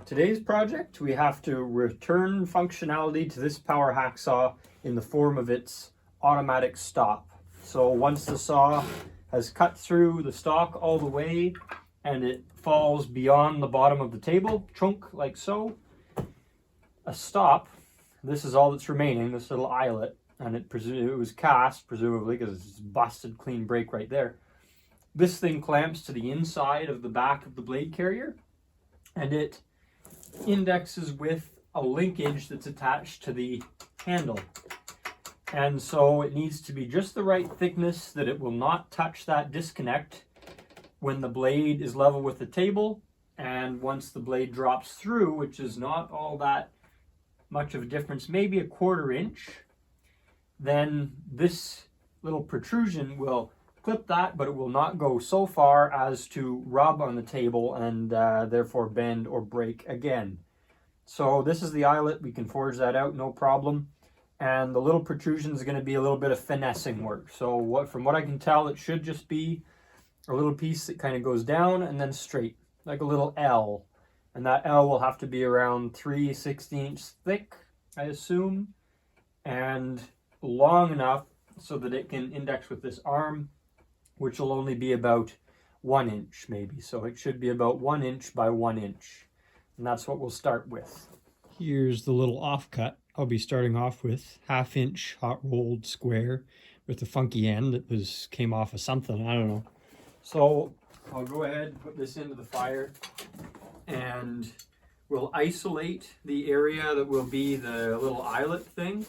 Today's project, we have to return functionality to this power hacksaw in the form of its automatic stop. So once the saw has cut through the stock all the way and it falls beyond the bottom of the table, chunk like so, a stop, this is all that's remaining, this little eyelet, and it was cast, presumably, because it's busted clean break right there. This thing clamps to the inside of the back of the blade carrier, and it indexes with a linkage that's attached to the handle. And so it needs to be just the right thickness that it will not touch that disconnect when the blade is level with the table. And once the blade drops through, which is not all that much of a difference, maybe a 1/4 inch, then this little protrusion will clip that, but it will not go so far as to rub on the table and therefore bend or break again. So this is the eyelet. We can forge that out, no problem. And the little protrusion is going to be a little bit of finessing work. So from what I can tell, it should just be a little piece that kind of goes down and then straight, like a little L. And that L will have to be around 3/16 thick, I assume, and long enough so that it can index with this arm, which will only be about 1 inch maybe. So it should be about 1 inch by 1 inch. And that's what we'll start with. Here's the little offcut. I'll be starting off with 1/2 inch hot rolled square with a funky end that came off of something, I don't know. So I'll go ahead and put this into the fire, and we'll isolate the area that will be the little eyelet thing,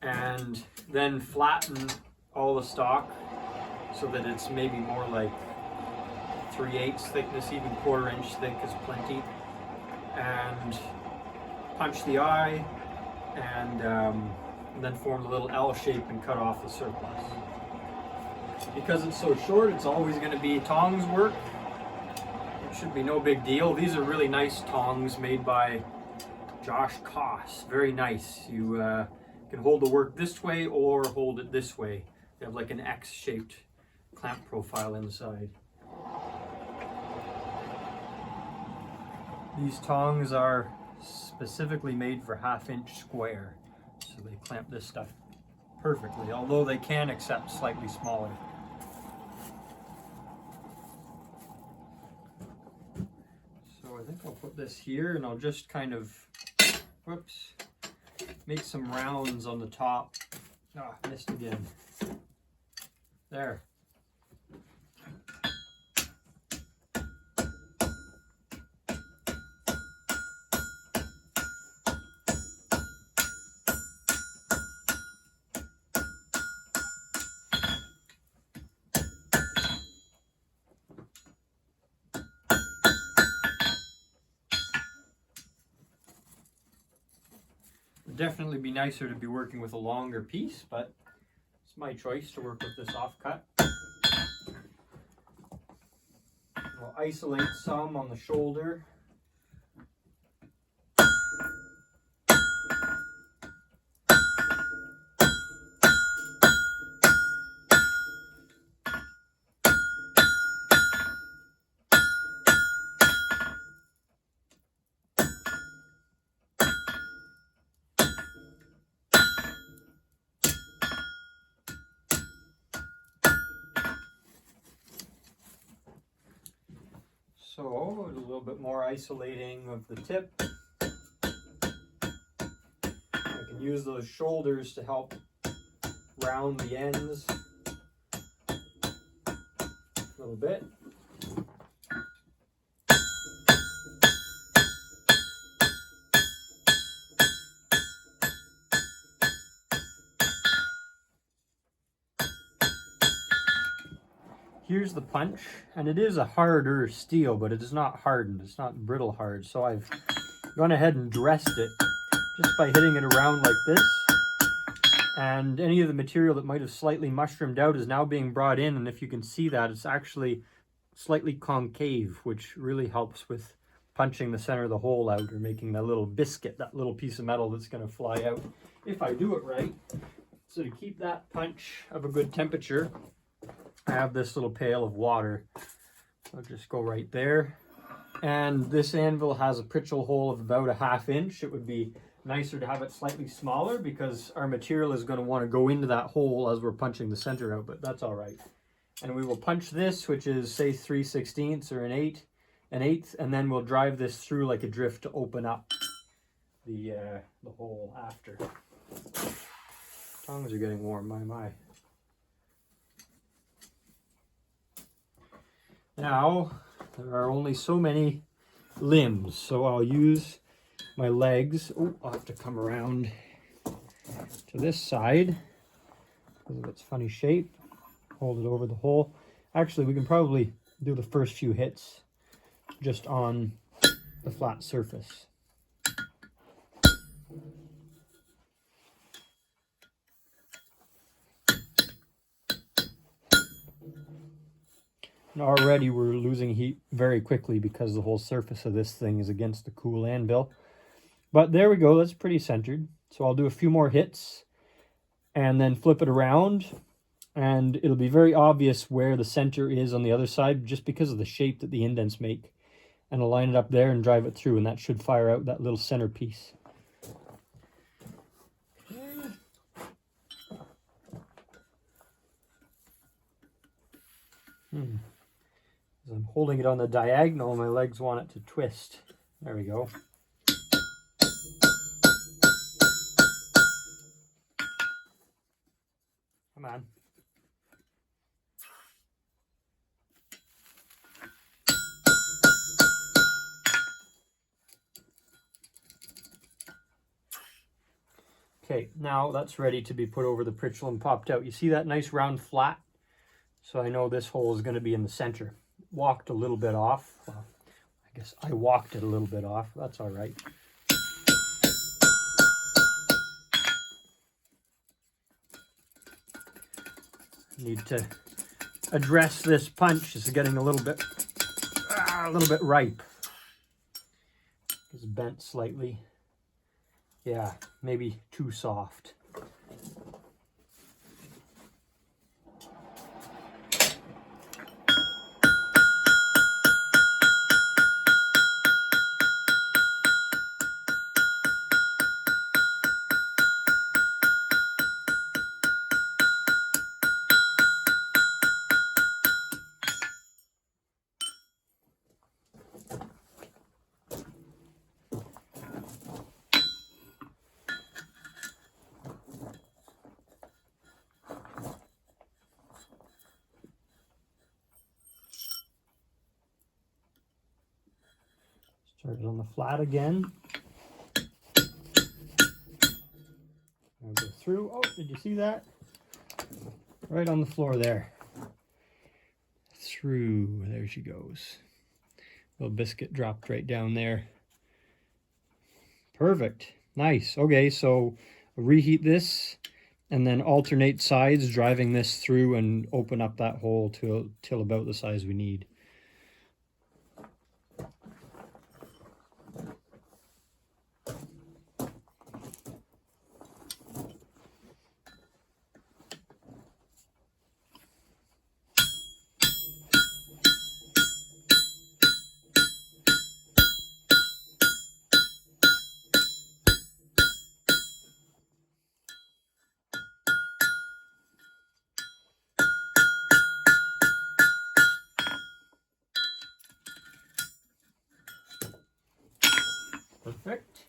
and then flatten all the stock so that it's maybe more like 3/8 thickness, even 1/4 inch thick is plenty. And punch the eye, and then form a little L shape and cut off the surplus. Because it's so short, it's always going to be tongs work. It should be no big deal. These are really nice tongs made by Josh Koss. Very nice. You can hold the work this way or hold it this way. They have like an X-shaped clamp profile inside. These tongs are specifically made for 1/2 inch square, so they clamp this stuff perfectly, although they can accept slightly smaller. So I think I'll put this here, and I'll just kind of, whoops, make some rounds on the top. Ah, missed again. There. Definitely be nicer to be working with a longer piece, but it's my choice to work with this offcut. I'll isolate some on the shoulder. So a little bit more isolating of the tip. I can use those shoulders to help round the ends a little bit. Here's the punch, and it is a harder steel, but it is not hardened. It's not brittle hard. So I've gone ahead and dressed it just by hitting it around like this. And any of the material that might have slightly mushroomed out is now being brought in. And if you can see that, it's actually slightly concave, which really helps with punching the center of the hole out, or making that little biscuit, that little piece of metal that's going to fly out if I do it right. So to keep that punch of a good temperature, I have this little pail of water. I'll just go right there. And this anvil has a Pritchel hole of about a 1/2 inch. It would be nicer to have it slightly smaller because our material is going to want to go into that hole as we're punching the center out, but that's all right. And we will punch this, which is say 3/16 or an eighth, and then we'll drive this through like a drift to open up the hole after. Tongs are getting warm, my. Now, there are only so many limbs, so I'll use my legs. Oh, I'll have to come around to this side because of its funny shape. Hold it over the hole. Actually, we can probably do the first few hits just on the flat surface. And already we're losing heat very quickly because the whole surface of this thing is against the cool anvil. But there we go, that's pretty centered. So I'll do a few more hits and then flip it around, and it'll be very obvious where the center is on the other side just because of the shape that the indents make. And I'll line it up there and drive it through, and that should fire out that little center piece. As I'm holding it on the diagonal, my legs want it to twist. There we go. Come on. Okay, now that's ready to be put over the Pritchel and popped out. You see that nice round flat? So I know this hole is going to be in the center. Walked a little bit off. Well, I guess I walked it a little bit off. That's all right. Need to address this punch. It's getting a little bit ripe. It's bent slightly. Yeah, maybe too soft. Start it on the flat again. I'll go through. Oh, did you see that? Right on the floor there. Through. There she goes. Little biscuit dropped right down there. Perfect. Nice. Okay, so reheat this and then alternate sides, driving this through and open up that hole till about the size we need. Perfect.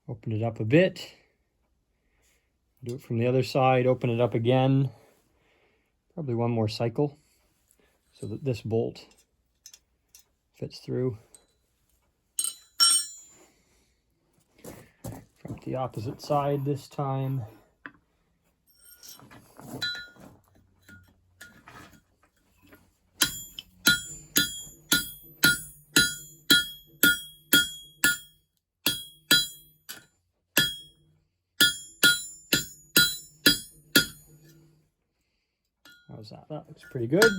Open it up a bit. Do it from the other side, open it up again. Probably one more cycle so that this bolt fits through. From the opposite side this time. How's that? That looks pretty good.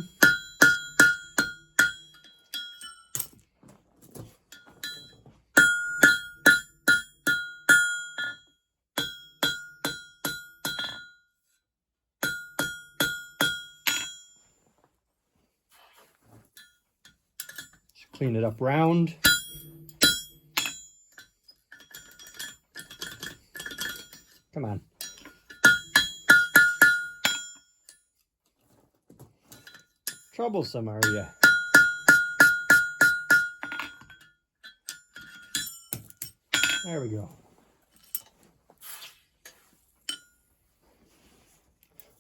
clean it up round. Come on. Troublesome, are you? There we go.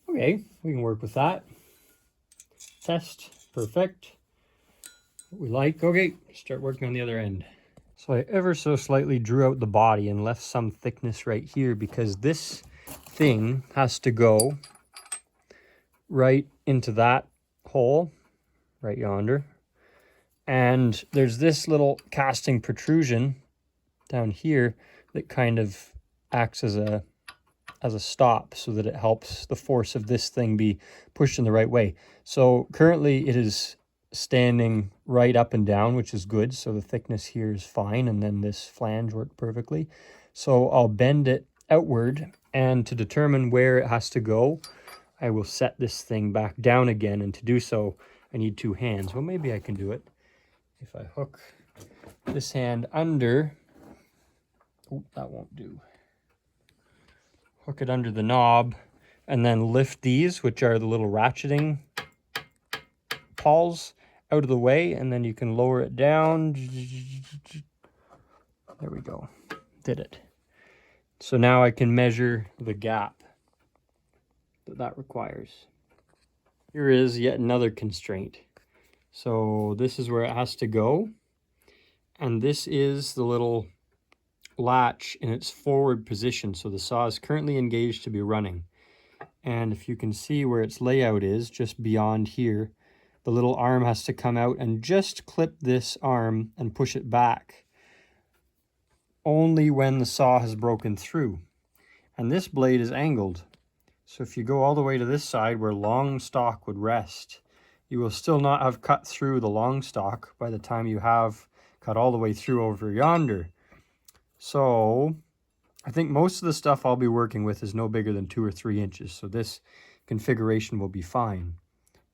Okay, we can work with that. Test, perfect. What we like. Okay, start working on the other end. So I ever so slightly drew out the body and left some thickness right here because this thing has to go right into that hole, right yonder. And there's this little casting protrusion down here that kind of acts as a stop so that it helps the force of this thing be pushed in the right way. So currently it is standing right up and down, which is good. So the thickness here is fine. And then this flange worked perfectly. So I'll bend it outward, and to determine where it has to go, I will set this thing back down again. And to do so, I need two hands. Well, maybe I can do it if I hook this hand under. Oh, that won't do. Hook it under the knob and then lift these, which are the little ratcheting pawls, out of the way, and then you can lower it down. There we go. Did it. So now I can measure the gap that requires. Here is yet another constraint. So this is where it has to go, and this is the little latch in its forward position. So the saw is currently engaged to be running. And if you can see where its layout is, just beyond here, the little arm has to come out and just clip this arm and push it back only when the saw has broken through. And this blade is angled. So if you go all the way to this side where long stock would rest, you will still not have cut through the long stock by the time you have cut all the way through over yonder. So I think most of the stuff I'll be working with is no bigger than 2 or 3 inches. So this configuration will be fine.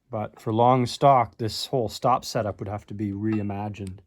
But for long stock, this whole stop setup would have to be reimagined.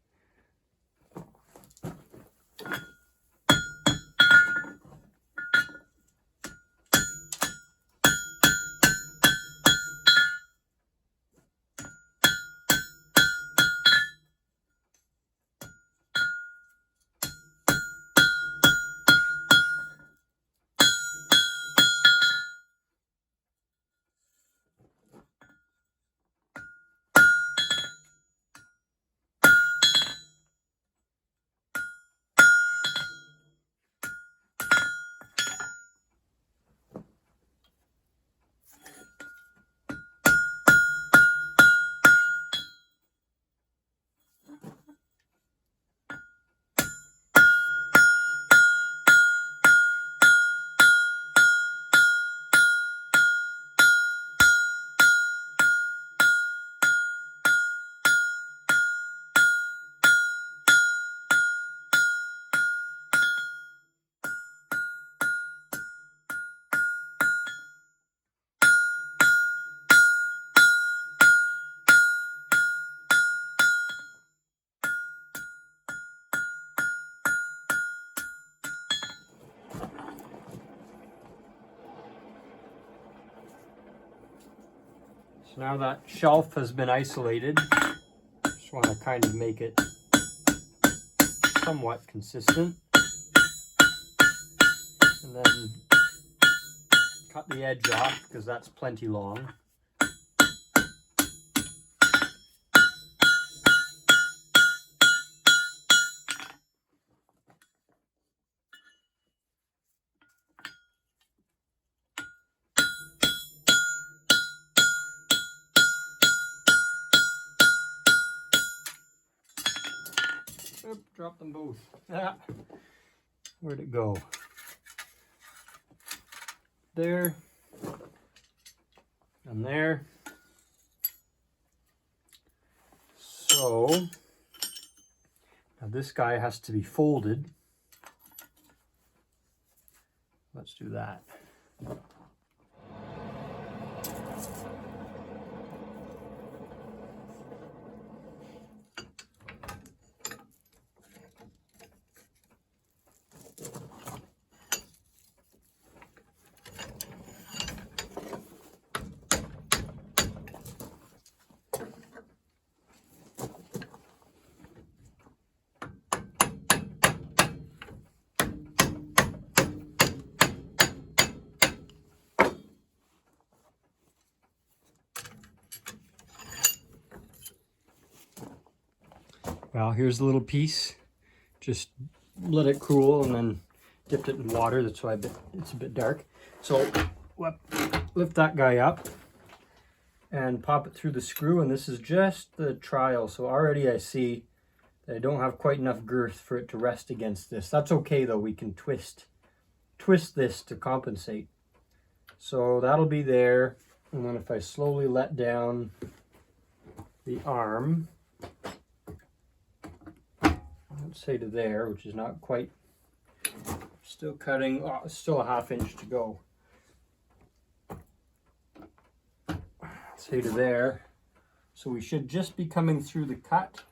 So now that shelf has been isolated, just want to kind of make it somewhat consistent. And then cut the edge off because that's plenty long. Oop, drop them both. Ah, where'd it go? There. And there. So, now this guy has to be folded. Let's do that. Well, here's a little piece. Just let it cool and then dipped it in water. That's why it's a bit dark. So lift that guy up and pop it through the screw. And this is just the trial. So already I see that I don't have quite enough girth for it to rest against this. That's okay though. We can twist this to compensate. So that'll be there. And then if I slowly let down the arm, let's say to there, which is not quite, still cutting, still a ½ inch to go. Say to there. So we should just be coming through the cut.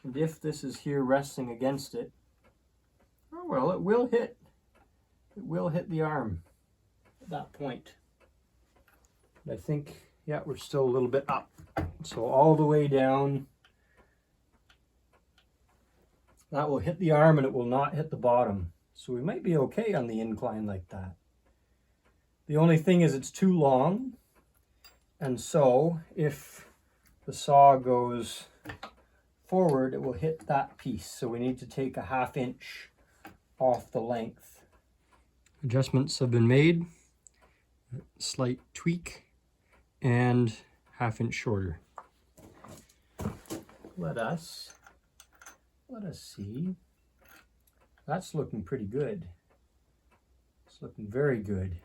And if this is here resting against it, oh well, it will hit the arm at that point. But I think, yeah, we're still a little bit up. So all the way down, that will hit the arm and it will not hit the bottom. So we might be okay on the incline like that. The only thing is it's too long. And so if the saw goes forward, it will hit that piece. So we need to take a ½ inch off the length. Adjustments have been made. Slight tweak and ½ inch shorter. Let us see. That's looking pretty good. It's looking very good.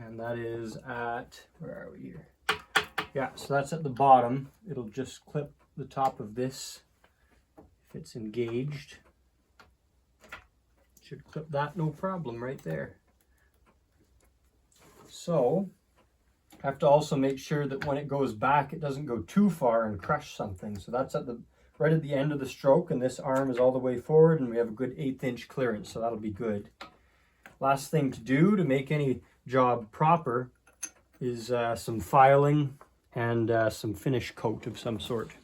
And that is at, where are we here? Yeah, so that's at the bottom. It'll just clip the top of this if it's engaged. Should clip that no problem right there. So I have to also make sure that when it goes back, it doesn't go too far and crush something. So that's at the right at the end of the stroke, and this arm is all the way forward, and we have a good 1/8 inch clearance, so that'll be good. Last thing to do to make any job proper is some filing and some finish coat of some sort.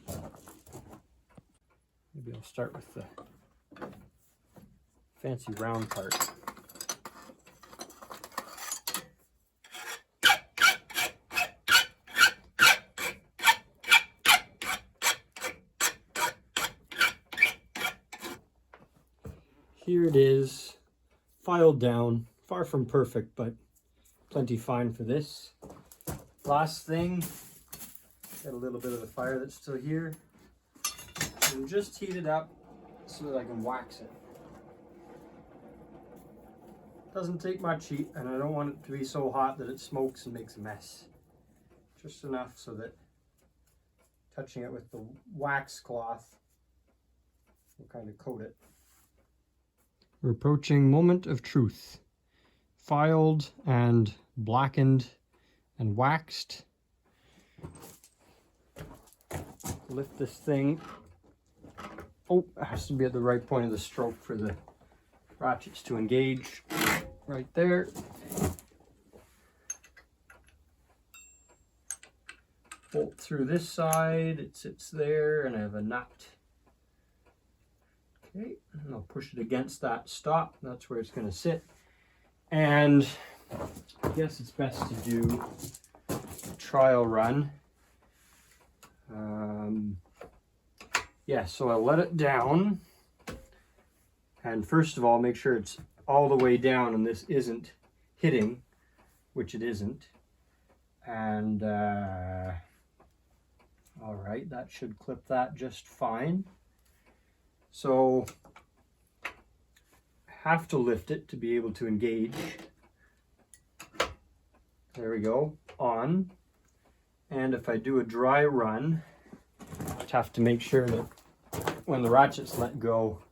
Maybe I'll start with the fancy round part. Here it is, filed down, far from perfect, but plenty fine for this. Last thing, got a little bit of the fire that's still here. And just heat it up so that I can wax it. Doesn't take much heat, and I don't want it to be so hot that it smokes and makes a mess. Just enough so that touching it with the wax cloth will kind of coat it. We're approaching moment of truth. Filed and blackened and waxed. Lift this thing. Oh, it has to be at the right point of the stroke for the ratchets to engage. Right there. Bolt through this side, it sits there, and I have a nut. Okay, and I'll push it against that stop. That's where it's going to sit. And I guess it's best to do a trial run. Yeah, so I'll let it down. And first of all, make sure it's all the way down and this isn't hitting, which it isn't. And all right, that should clip that just fine. So I have to lift it to be able to engage. There we go, on. And if I do a dry run, I just have to make sure that when the ratchets let go,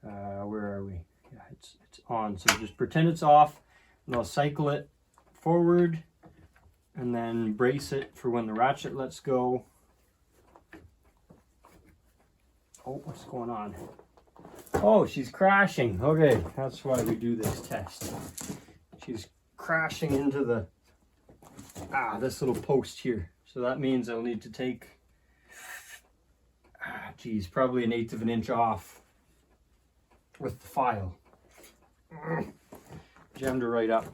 where are we? Yeah, it's on. So just pretend it's off, and I'll cycle it forward and then brace it for when the ratchet lets go. Oh, what's going on? Oh, she's crashing. Okay, that's why we do this test. She's crashing into the this little post here. So that means I'll need to take probably 1/8 of an inch off with the file. Jammed her right up.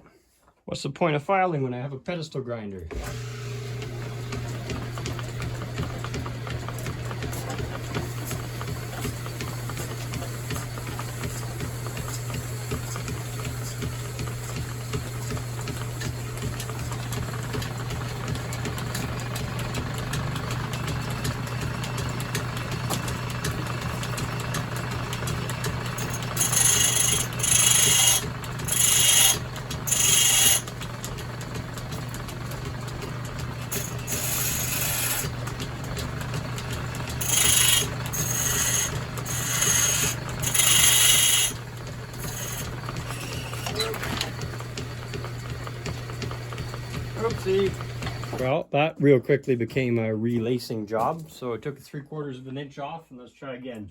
What's the point of filing when I have a pedestal grinder? Well, that real quickly became a relacing job, so it took 3/4 of an inch off, and let's try again.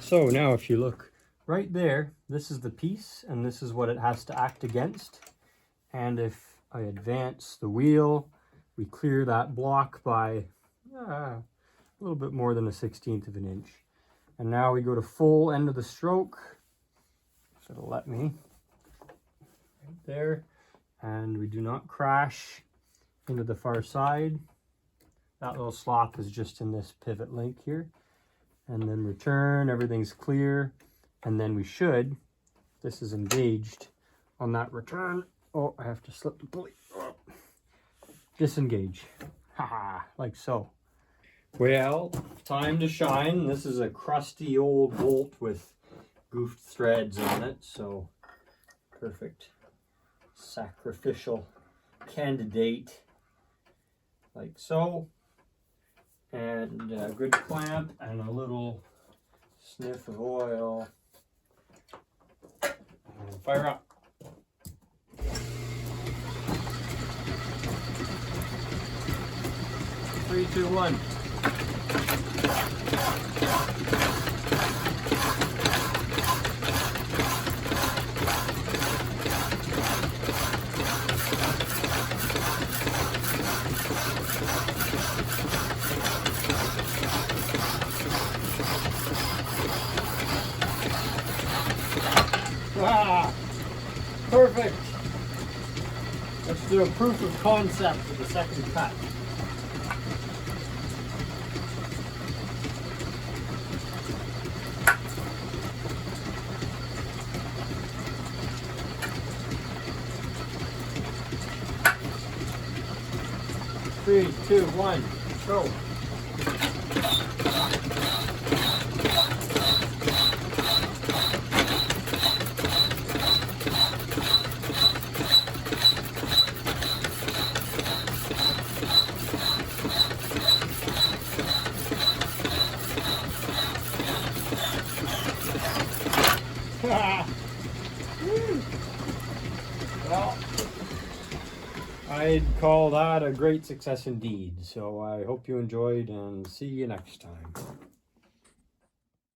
So now if you look right there, this is the piece and this is what it has to act against. And if I advance the wheel, we clear that block by a little bit more than 1/16 of an inch. And now we go to full end of the stroke. So it'll let me right there. And we do not crash into the far side. That little slop is just in this pivot link here. And then return, everything's clear. And then we should, this is engaged on that return. Oh, I have to slip the pulley. Oh. Disengage. Haha, like so. Well, time to shine. This is a crusty old bolt with goofed threads on it, so perfect. Sacrificial candidate. Like so. And a good clamp and a little sniff of oil. And fire up. 3, 2, 1. Ah, perfect. Let's do a proof of concept for the second cut. Three, two, one, go. Well, I'd call that a great success indeed. So I hope you enjoyed and see you next time.